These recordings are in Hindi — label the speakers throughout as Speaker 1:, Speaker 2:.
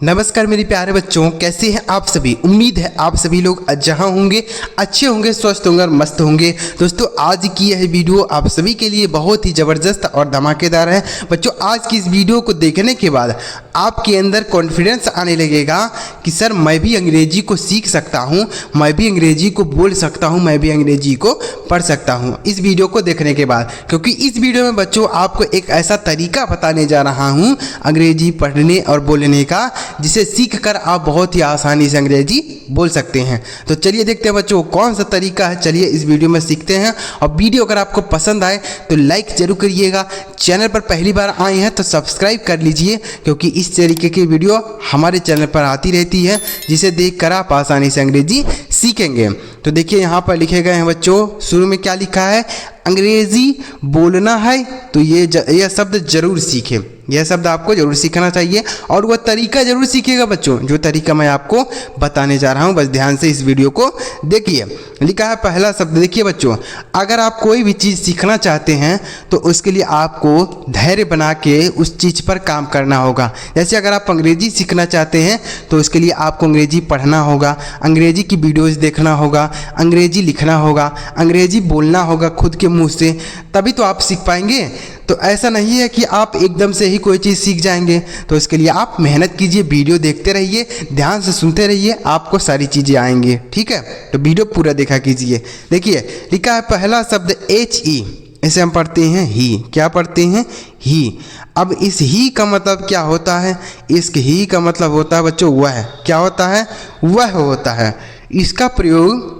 Speaker 1: नमस्कार मेरे प्यारे बच्चों, कैसे हैं आप सभी। उम्मीद है आप सभी लोग जहां होंगे अच्छे होंगे, स्वस्थ होंगे और मस्त होंगे। दोस्तों आज की यह वीडियो आप सभी के लिए बहुत ही ज़बरदस्त और धमाकेदार है। बच्चों आज की इस वीडियो को देखने के बाद आपके अंदर कॉन्फिडेंस आने लगेगा कि सर मैं भी अंग्रेजी को सीख सकता हूँ, मैं भी अंग्रेजी को बोल सकता हूँ, मैं भी अंग्रेजी को पढ़ सकता हूँ इस वीडियो को देखने के बाद। क्योंकि इस वीडियो में बच्चों आपको एक ऐसा तरीका बताने जा रहा हूँ अंग्रेजी पढ़ने और बोलने का, जिसे सीखकर आप बहुत ही आसानी से अंग्रेजी बोल सकते हैं। तो चलिए देखते हैं बच्चों कौन सा तरीका है, चलिए इस वीडियो में सीखते हैं। और वीडियो अगर आपको पसंद आए तो लाइक जरूर करिएगा। चैनल पर पहली बार आए हैं तो सब्सक्राइब कर लीजिए, क्योंकि इस तरीके की वीडियो हमारे चैनल पर आती रहती है, जिसे देखकर आप आसानी से अंग्रेजी सीखेंगे। तो देखिए यहाँ पर लिखे गए हैं बच्चों, शुरू में क्या लिखा है, अंग्रेजी बोलना है तो यह शब्द जरूर सीखें। यह शब्द आपको जरूर सीखना चाहिए और वह तरीका जरूर सीखिएगा बच्चों, जो तरीका मैं आपको बताने जा रहा हूं। बस ध्यान से इस वीडियो को देखिए। लिखा है पहला शब्द, देखिए बच्चों, अगर आप कोई भी चीज़ सीखना चाहते हैं तो उसके लिए आपको धैर्य बना के उस चीज़ पर काम करना होगा। जैसे अगर आप अंग्रेजी सीखना चाहते हैं तो उसके लिए आपको अंग्रेजी पढ़ना होगा, अंग्रेजी की वीडियोज़ देखना होगा, अंग्रेजी लिखना होगा, अंग्रेजी बोलना होगा खुद के मुँह से, तभी तो आप सीख पाएंगे। तो ऐसा नहीं है कि आप एकदम से ही कोई चीज़ सीख जाएंगे। तो इसके लिए आप मेहनत कीजिए, वीडियो देखते रहिए, ध्यान से सुनते रहिए, आपको सारी चीज़ें आएंगी। ठीक है, तो वीडियो पूरा देखा कीजिए। देखिए लिखा है पहला शब्द HE, इसे हम पढ़ते हैं ही। क्या पढ़ते हैं, ही। अब इस ही का मतलब क्या होता है, इस ही का मतलब होता है बच्चों वह। क्या होता है, वह होता है। इसका प्रयोग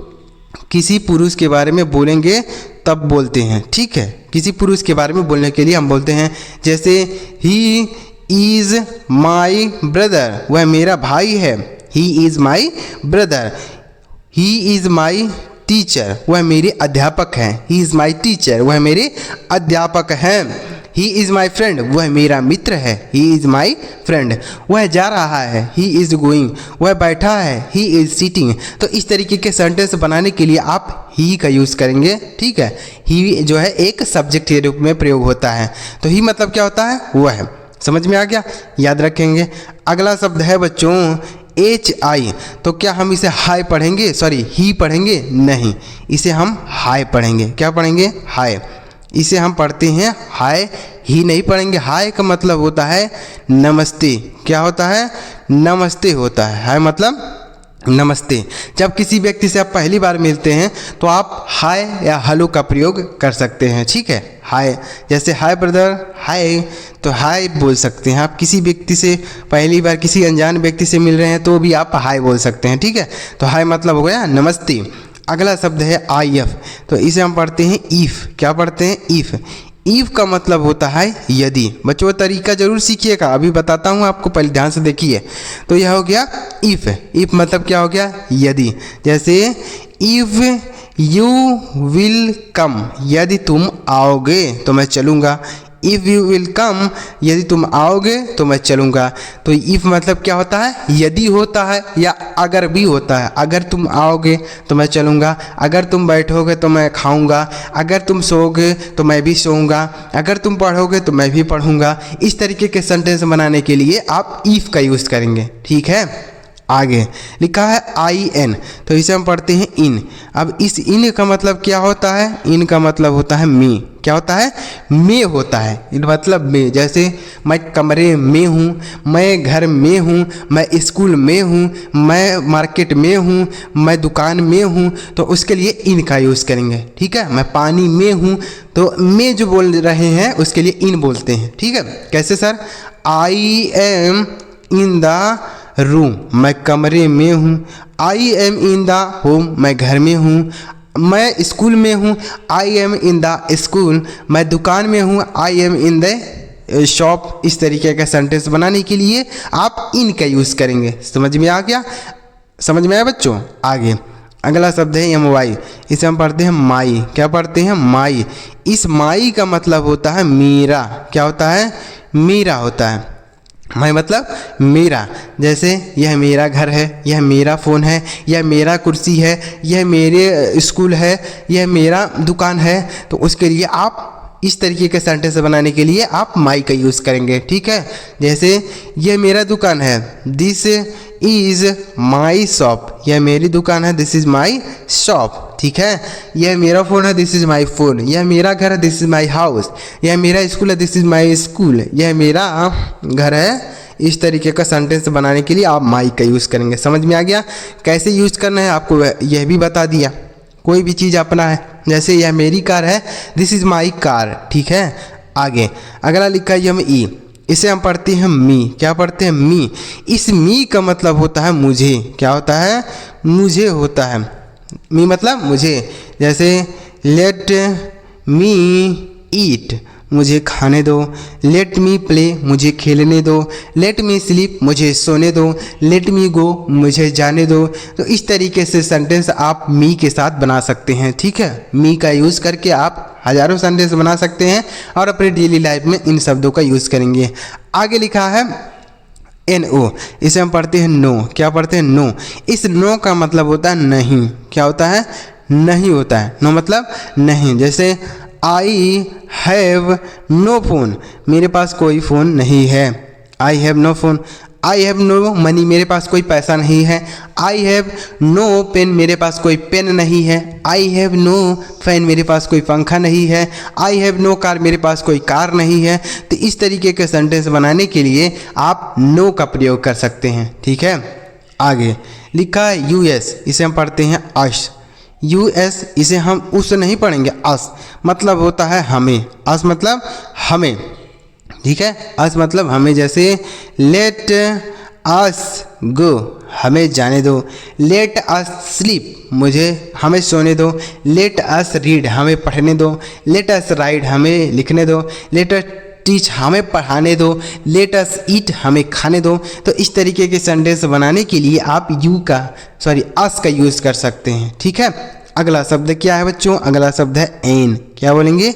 Speaker 1: किसी पुरुष के बारे में बोलेंगे तब बोलते हैं। ठीक है, किसी पुरुष के बारे में बोलने के लिए हम बोलते हैं, जैसे ही इज़ माई ब्रदर, वह मेरा भाई है। He is my brother. He is my teacher, वह मेरे अध्यापक हैं। ही इज़ माई टीचर, वह मेरे अध्यापक हैं। ही इज़ माई फ्रेंड, वह मेरा मित्र है। He is my friend. वह जा रहा है, ही इज़ गोइंग। वह बैठा है, ही इज़ सीटिंग। तो इस तरीके के सेंटेंस बनाने के लिए आप ही का यूज़ करेंगे। ठीक है, ही जो है एक सब्जेक्ट के रूप में प्रयोग होता है। तो ही मतलब क्या होता है, वह। समझ में आ गया, याद रखेंगे। अगला शब्द है बच्चों HI। तो क्या हम इसे हाय पढ़ेंगे, सॉरी ही पढ़ेंगे, नहीं, इसे हम हाय पढ़ेंगे। क्या पढ़ेंगे, हाय। इसे हम पढ़ते हैं हाय, ही नहीं पढ़ेंगे। हाय का मतलब होता है नमस्ते। क्या होता है, नमस्ते होता है। हाय मतलब नमस्ते। जब किसी व्यक्ति से आप पहली बार मिलते हैं तो आप हाय या हेलो का प्रयोग कर सकते हैं। ठीक है, हाय, जैसे हाय ब्रदर, हाय, तो हाय बोल सकते हैं आप। किसी व्यक्ति से पहली बार किसी अनजान व्यक्ति से मिल रहे हैं तो भी आप हाय बोल सकते हैं। ठीक है, तो हाय मतलब हो गया नमस्ते। अगला शब्द है IF। तो इसे हम पढ़ते हैं इफ़। क्या पढ़ते हैं, इफ़। इफ़ का मतलब होता है यदि। बच्चों तरीका जरूर सीखिएगा, अभी बताता हूँ आपको, पहले ध्यान से देखिए। तो यह हो गया इफ़। इफ़ मतलब क्या हो गया, यदि। जैसे इफ़ यू विल कम, यदि तुम आओगे तो मैं चलूँगा। इफ़ यू विल कम, यदि तुम आओगे तो मैं चलूँगा। तो इफ़ मतलब क्या होता है, यदि होता है या अगर भी होता है। अगर तुम आओगे तो मैं चलूँगा, अगर तुम बैठोगे तो मैं खाऊँगा, अगर तुम सोओगे तो मैं भी सोऊंगा, अगर तुम पढ़ोगे तो मैं भी पढ़ूँगा। इस तरीके के सेंटेंस बनाने के लिए आप इफ़ का यूज़ करेंगे। ठीक है, आगे लिखा है IN। तो इसे हम पढ़ते हैं इन। अब इस इन का मतलब क्या होता है, इन का मतलब होता है में। क्या होता है, में होता है। इन मतलब में, जैसे मैं कमरे में हूँ, मैं घर में हूँ, मैं स्कूल में हूँ, मैं मार्केट में हूँ, मैं दुकान में हूँ, तो उसके लिए इन का यूज़ करेंगे। ठीक है, मैं पानी में हूँ, तो में जो बोल रहे हैं उसके लिए इन बोलते हैं। ठीक है, कैसे sir, I am in the room, मैं कमरे में हूँ। I am in the home, मैं घर में हूँ। मैं स्कूल में हूँ, I am in the school. मैं दुकान में हूँ, I am in the shop. इस तरीके का सेंटेंस बनाने के लिए आप इन का यूज़ करेंगे। समझ में आ गया, समझ में आया बच्चों। आगे अगला शब्द है MY। इसे हम पढ़ते हैं माई। क्या पढ़ते हैं, माई। इस माई का मतलब होता है मेरा। क्या होता है, मेरा होता है। मैं मतलब मेरा। जैसे यह मेरा घर है, यह मेरा फ़ोन है, यह मेरा कुर्सी है, यह मेरे स्कूल है, यह मेरा दुकान है। तो उसके लिए आप इस तरीके के सेंटेंस बनाने के लिए आप माई का यूज़ करेंगे। ठीक है, जैसे यह मेरा दुकान है, दिस इज़ माई शॉप, यह मेरी दुकान है, दिस इज़ माई शॉप। ठीक है, यह मेरा फ़ोन है, दिस इज़ माई फ़ोन, यह मेरा घर है, दिस इज़ माई हाउस, यह मेरा स्कूल है, दिस इज़ माई स्कूल, यह मेरा घर है। इस तरीके का सेंटेंस बनाने के लिए आप माई का यूज़ करेंगे। समझ में आ गया कैसे यूज़ करना है, आपको यह भी बता दिया। कोई भी चीज़ अपना है, जैसे यह मेरी कार है, दिस इज़ माई कार। ठीक है, आगे अगला लिखा है यम ई, इसे हम पढ़ते हैं मी। क्या पढ़ते हैं? मी। इस मी का मतलब होता है मुझे। क्या होता है? मुझे होता है। मी मतलब मुझे। जैसे लेट मी ईट, मुझे खाने दो। लेट मी प्ले, मुझे खेलने दो। लेट मी स्लीप, मुझे सोने दो। लेट मी गो, मुझे जाने दो। तो इस तरीके से सेंटेंस आप मी के साथ बना सकते हैं। ठीक है, मी का यूज़ करके आप हज़ारों सेंटेंस बना सकते हैं और अपने डेली लाइफ में इन शब्दों का यूज़ करेंगे। आगे लिखा है NO, इसे हम पढ़ते हैं नो। क्या पढ़ते हैं? नो। इस नो का मतलब होता है नहीं। क्या होता है? नहीं होता है। नो मतलब नहीं। जैसे आई हैव नो फ़ोन, मेरे पास कोई फ़ोन नहीं है। I have no phone. I have no money, मेरे पास कोई पैसा नहीं है। आई हैव नो पेन, मेरे पास कोई पेन नहीं है। आई हैव नो फैन, मेरे पास कोई पंखा नहीं है। आई हैव नो कार, मेरे पास कोई कार नहीं है। तो इस तरीके के सेंटेंस बनाने के लिए आप नो का प्रयोग कर सकते हैं। ठीक है, आगे लिखा है US, इसे हम पढ़ते हैं अश। US, इसे हम उस नहीं पढ़ेंगे, अस मतलब होता है हमें। अस मतलब हमें। ठीक है, अस मतलब हमें। जैसे लेट अस गो, हमें जाने दो। लेट अस स्लीप, मुझे हमें सोने दो। लेट अस रीड, हमें पढ़ने दो। लेट अस राइड, हमें लिखने दो। लेट अस टीच, हमें पढ़ाने दो। लेट अस ईट, हमें खाने दो। तो इस तरीके के सेंटेंस बनाने के लिए आप अस का यूज़ कर सकते हैं। ठीक है, अगला शब्द क्या है बच्चों? अगला शब्द है एन। क्या बोलेंगे?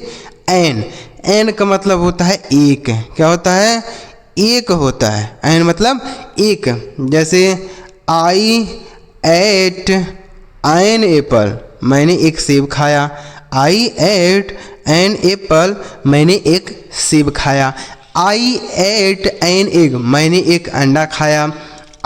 Speaker 1: एन। एन का मतलब होता है एक। क्या होता है? एक होता है। एन मतलब एक। जैसे आई एट एन एप्पल, मैंने एक सेब खाया। आई एट एन एप्पल, मैंने एक सेब खाया। आई एट एन एग, मैंने एक अंडा खाया।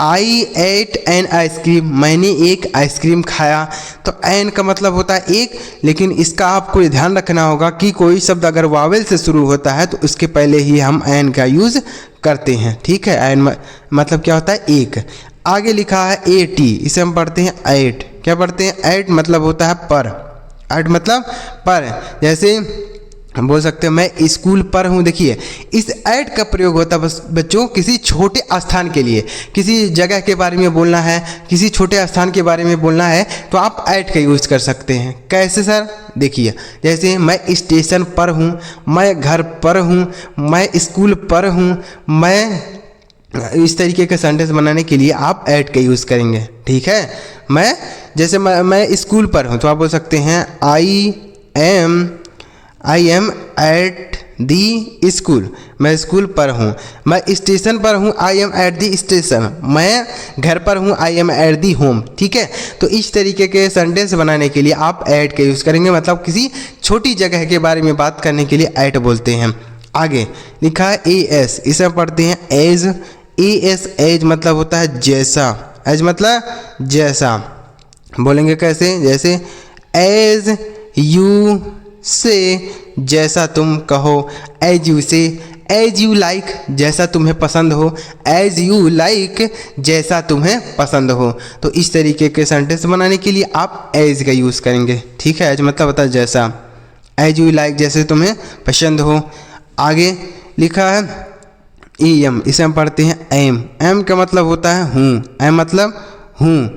Speaker 1: आई एट एन आइसक्रीम, मैंने एक आइसक्रीम खाया। तो एन का मतलब होता है एक, लेकिन इसका आपको ध्यान रखना होगा कि कोई शब्द अगर वावेल से शुरू होता है तो उसके पहले ही हम एन का यूज़ करते हैं। ठीक है, एन मतलब क्या होता है? एक। आगे लिखा है AT, इसे हम पढ़ते हैं ऐट। क्या पढ़ते हैं? ऐट मतलब होता है पर। ऐट मतलब पर। जैसे हम बोल सकते हैं मैं स्कूल पर हूँ। देखिए, इस ऐट का प्रयोग होता है बच्चों किसी छोटे स्थान के लिए। किसी जगह के बारे में बोलना है, किसी छोटे स्थान के बारे में बोलना है, तो आप ऐट का यूज़ कर सकते हैं। कैसे सर? देखिए, जैसे मैं स्टेशन पर हूँ, मैं घर पर हूँ, मैं स्कूल पर हूँ, मैं इस तरीके के सेंटेंस बनाने के लिए आप ऐट का यूज़ करेंगे। ठीक है, मैं स्कूल पर हूँ तो आप बोल सकते हैं I am at the school, मैं स्कूल पर हूँ। मैं स्टेशन पर हूँ, I am at the station. मैं घर पर हूँ, I am at the home. ठीक है, तो इस तरीके के सेंटेंस बनाने के लिए आप एट का यूज़ करेंगे, मतलब किसी छोटी जगह के बारे में बात करने के लिए एट बोलते हैं। आगे लिखा है AS, इसे हम पढ़ते हैं एज। AS, एज मतलब होता है जैसा। एज मतलब जैसा। बोलेंगे कैसे? जैसे एज यू से, जैसा तुम कहो। एज यू से, एज यू लाइक, जैसा तुम्हें पसंद हो। एज यू लाइक, जैसा तुम्हें पसंद हो। तो इस तरीके के सेंटेंस बनाने के लिए आप एज का यूज़ करेंगे। ठीक है, एज मतलब होता है जैसा। एज यू लाइक, जैसे तुम्हें पसंद हो। आगे लिखा है EM, इसे हम पढ़ते हैं एम। एम का मतलब होता है हूँ। एम मतलब हूँ।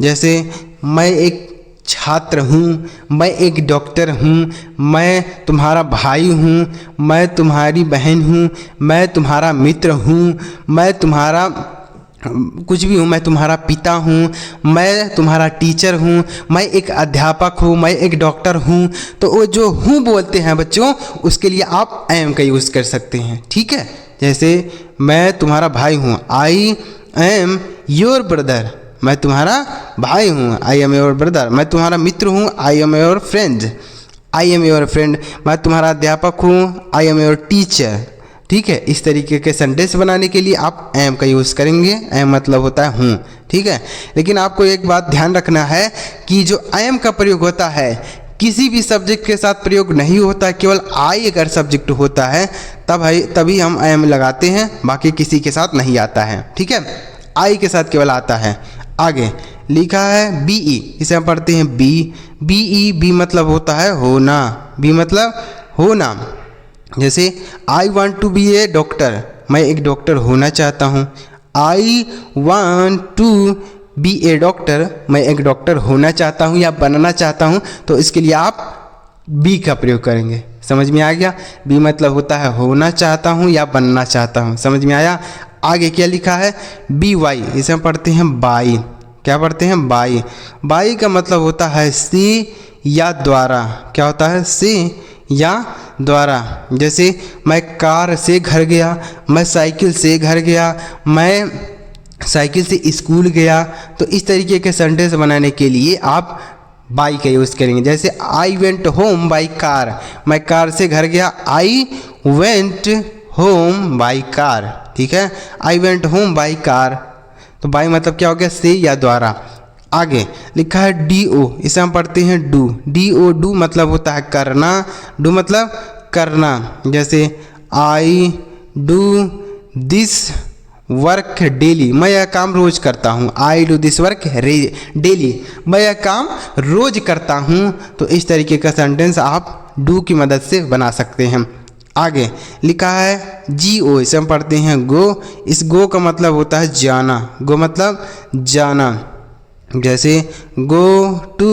Speaker 1: जैसे मैं एक छात्र हूँ, मैं एक डॉक्टर हूँ, मैं तुम्हारा भाई हूँ, मैं तुम्हारी बहन हूँ, मैं तुम्हारा मित्र हूँ, मैं तुम्हारा कुछ भी हूँ, मैं तुम्हारा पिता हूँ, मैं तुम्हारा टीचर हूँ, मैं एक अध्यापक हूँ, मैं एक डॉक्टर हूँ। तो वो जो हूँ बोलते हैं बच्चों, उसके लिए आप एम का यूज़ कर सकते हैं। ठीक है, जैसे मैं तुम्हारा भाई हूँ, आई एम योर ब्रदर, मैं तुम्हारा भाई हूँ, आई एम योर ब्रदर। मैं तुम्हारा मित्र हूँ, I am your friend. I am your friend, मैं तुम्हारा अध्यापक हूँ। I am your teacher. ठीक है, इस तरीके के सेंटेंस बनाने के लिए आप एम का यूज़ करेंगे। एम मतलब होता है हूँ। ठीक है, लेकिन आपको एक बात ध्यान रखना है कि जो एम का प्रयोग होता है किसी भी सब्जेक्ट के साथ प्रयोग नहीं होता, केवल आई अगर सब्जेक्ट होता है तभी हम एम लगाते हैं, बाकी किसी के साथ नहीं आता है। ठीक है, आई के साथ केवल आता है। आगे लिखा है बी ई, इसे हम पढ़ते हैं बी। बी ई, बी मतलब होता है होना। बी मतलब होना। जैसे I want to be a doctor, मैं एक डॉक्टर होना चाहता हूँ। I want to be a doctor, मैं एक डॉक्टर होना चाहता हूँ या बनना चाहता हूँ, तो इसके लिए आप बी का प्रयोग करेंगे। समझ में आ गया? बी मतलब होता है होना चाहता हूँ या बनना चाहता हूँ। समझ में आया? आगे क्या लिखा है? बी वाई, इसे हम पढ़ते हैं बाई। क्या पढ़ते हैं? बाई। बाई का मतलब होता है से या द्वारा। क्या होता है? से या द्वारा। जैसे मैं कार से घर गया, मैं साइकिल से घर गया, मैं साइकिल से स्कूल गया। तो इस तरीके के सेंटेंस बनाने के लिए आप बाई का यूज़ करेंगे। जैसे I went home by car, मैं कार से घर गया। I went home by car. ठीक है, I went home by car. तो बाई मतलब क्या हो गया? से या द्वारा। आगे लिखा है डी ओ, इसे हम पढ़ते हैं डू। डी ओ, डू मतलब होता है करना। डू मतलब करना। जैसे I do this work daily, मैं यह काम रोज करता हूँ। I do this work daily, मैं यह काम रोज करता हूँ। तो इस तरीके का सेंटेंस आप डू की मदद से बना सकते हैं। आगे लिखा है जी ओ, इसे हम पढ़ते हैं गो। इस गो का मतलब होता है जाना। गो मतलब जाना। जैसे गो टू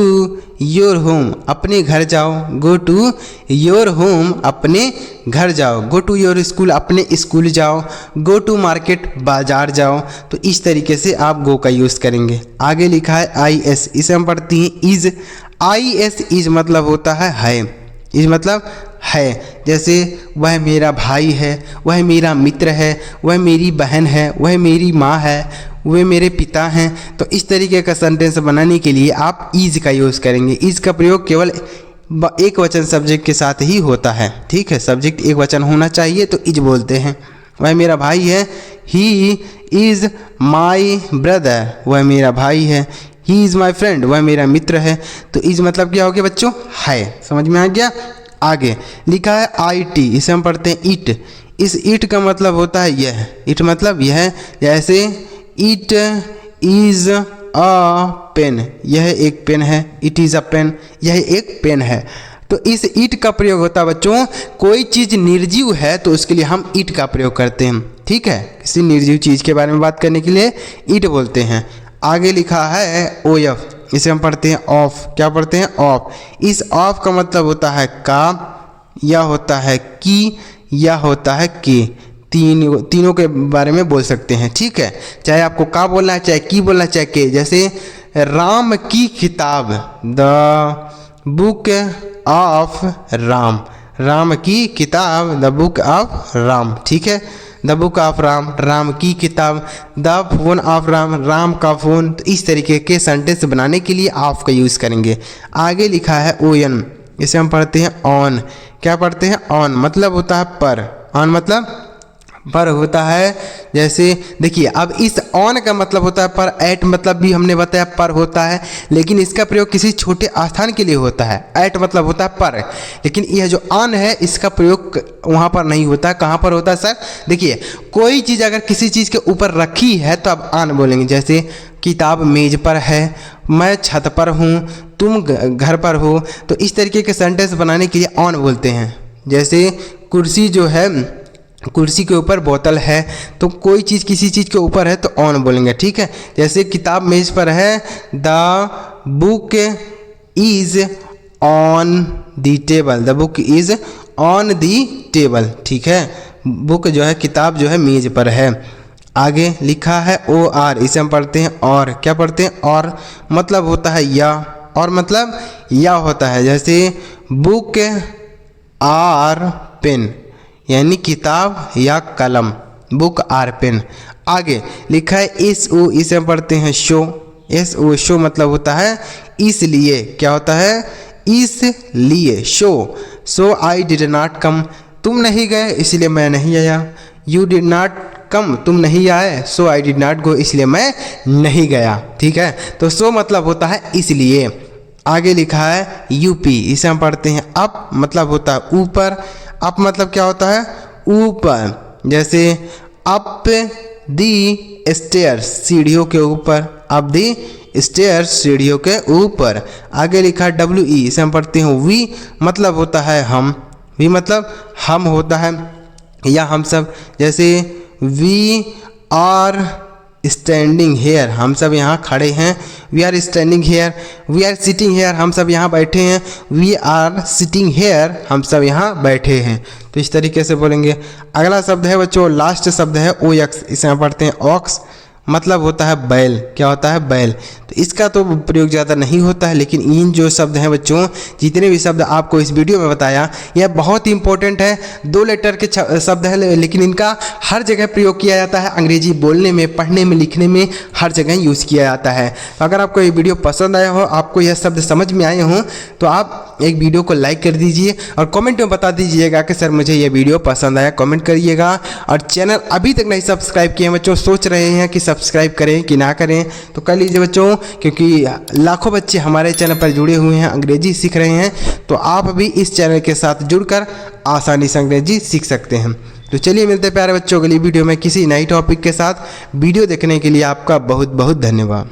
Speaker 1: योर होम, अपने घर जाओ। गो टू योर होम, अपने घर जाओ। गो टू योर स्कूल, अपने स्कूल जाओ। गो टू मार्केट, बाजार जाओ। तो इस तरीके से आप गो का यूज़ करेंगे। आगे लिखा है आई एस, इसे हम पढ़ते हैं इज। आई एस, इज मतलब होता है। इज मतलब है। जैसे वह मेरा भाई है, वह मेरा मित्र है, वह मेरी बहन है, वह मेरी माँ है, वे मेरे पिता हैं। तो इस तरीके का सेंटेंस बनाने के लिए आप इज का यूज़ करेंगे। इज का प्रयोग केवल एक वचन सब्जेक्ट के साथ ही होता है। ठीक है, सब्जेक्ट एक वचन होना चाहिए तो इज बोलते हैं। वह मेरा भाई है, ही इज़ माई ब्रदर, वह मेरा भाई है। ही इज़ माई फ्रेंड, वह मेरा मित्र है। तो इज मतलब क्या हो गया बच्चों? है। समझ में आ गया? आगे लिखा है आई टी, इसे हम पढ़ते हैं इट। इस इट का मतलब होता है यह। इट मतलब यह। जैसे इट इज़ अ पेन, यह एक पेन है। इट इज़ अ पेन, यह एक पेन है। तो इस इट का प्रयोग होता है बच्चों, कोई चीज़ निर्जीव है तो उसके लिए हम इट का प्रयोग करते हैं। ठीक है, किसी निर्जीव चीज़ के बारे में बात करने के लिए इट बोलते हैं। आगे लिखा है ओ एफ, इसे हम पढ़ते हैं ऑफ। क्या पढ़ते हैं? ऑफ। इस ऑफ का मतलब होता है का, या होता है की, या होता है के। तीनों के बारे में बोल सकते हैं। ठीक है, चाहे आपको का बोलना है, चाहे की बोलना है, चाहे के। जैसे राम की किताब, the book of Ram. Ram की किताब, द बुक ऑफ राम। ठीक है, the book of Ram, Ram की किताब। The phone of Ram, Ram का फ़ोन। तो इस तरीके के सेंटेंस बनाने के लिए ऑफ का यूज़ करेंगे। आगे लिखा है ओ एन, इसे हम पढ़ते हैं ऑन। क्या पढ़ते हैं? ऑन मतलब होता है पर। ऑन मतलब पर होता है। जैसे देखिए, अब इस ऑन का मतलब होता है पर। एट मतलब भी हमने बताया पर होता है, लेकिन इसका प्रयोग किसी छोटे स्थान के लिए होता है। एट मतलब होता है पर, लेकिन यह जो ऑन है इसका प्रयोग वहाँ पर नहीं होता। कहाँ पर होता है सर? देखिए, कोई चीज़ अगर किसी चीज़ के ऊपर रखी है तो अब ऑन बोलेंगे। जैसे किताब मेज पर है, मैं छत पर हूँ, तुम घर पर हो। तो इस तरीके के सेंटेंस बनाने के लिए ऑन बोलते हैं। जैसे कुर्सी जो है, कुर्सी के ऊपर बोतल है, तो कोई चीज़ किसी चीज़ के ऊपर है तो ऑन बोलेंगे। ठीक है, जैसे किताब मेज पर है, the book is on the table, the book is on the table. ठीक है, बुक जो है, किताब जो है मेज पर है। आगे लिखा है ओ आर, इसे हम पढ़ते हैं और। क्या पढ़ते हैं? और मतलब होता है या। और मतलब या होता है। जैसे बुक आर पेन, यानी किताब या कलम। Book are pen. आगे लिखा है एस ओ, इसे हम पढ़ते हैं शो। एस ओ, शो मतलब होता है इसलिए। क्या होता है? इसलिए। सो आई डिड नॉट कम, तुम नहीं गए इसलिए मैं नहीं आया। यू डिड नॉट कम, तुम नहीं आए, सो आई डिड नॉट गो, इसलिए मैं नहीं गया। ठीक है, तो सो मतलब होता है इसलिए। आगे लिखा है यूपी, इसे हम पढ़ते हैं अप, मतलब होता है ऊपर। अप मतलब क्या होता है? ऊपर। जैसे अप दी स्टेयर्स, सीढ़ियों के ऊपर। अप दी स्टेयर्स, सीढ़ियों के ऊपर। आगे लिखा है डब्ल्यू ई, इसे हम पढ़ते हैं वी, मतलब होता है हम। वी मतलब हम होता है या हम सब। जैसे वी आर स्टैंडिंग हेयर, हम सब यहाँ खड़े हैं। We are standing here. We are sitting here, हम सब यहाँ बैठे हैं। वी आर सिटिंग हेयर, हम सब यहाँ बैठे हैं। तो इस तरीके से बोलेंगे। अगला शब्द है बच्चों, लास्ट शब्द है ओ एक्स, इसे हम पढ़ते हैं ऑक्स, मतलब होता है बैल। क्या होता है? बैल। तो इसका तो प्रयोग ज़्यादा नहीं होता है, लेकिन इन जो शब्द हैं बच्चों, जितने भी शब्द आपको इस वीडियो में बताया, यह बहुत ही इंपॉर्टेंट है। 2 लेटर के शब्द हैं, लेकिन इनका हर जगह प्रयोग किया जाता है। अंग्रेजी बोलने में, पढ़ने में, लिखने में हर जगह यूज़ किया जाता है। अगर आपको ये वीडियो पसंद आया हो, आपको यह शब्द समझ में आए हों, तो आप एक वीडियो को लाइक कर दीजिए और कमेंट में बता दीजिएगा कि सर मुझे ये वीडियो पसंद आया। कमेंट करिएगा। और चैनल अभी तक नहीं सब्सक्राइब किए हैं बच्चों, सोच रहे हैं कि सब्सक्राइब करें कि ना करें, तो कर लीजिए बच्चों, क्योंकि लाखों बच्चे हमारे चैनल पर जुड़े हुए हैं, अंग्रेजी सीख रहे हैं। तो आप भी इस चैनल के साथ जुड़कर आसानी से अंग्रेजी सीख सकते हैं। तो चलिए मिलते हैं प्यारे बच्चों अगली वीडियो में किसी नई टॉपिक के साथ। वीडियो देखने के लिए आपका बहुत बहुत धन्यवाद।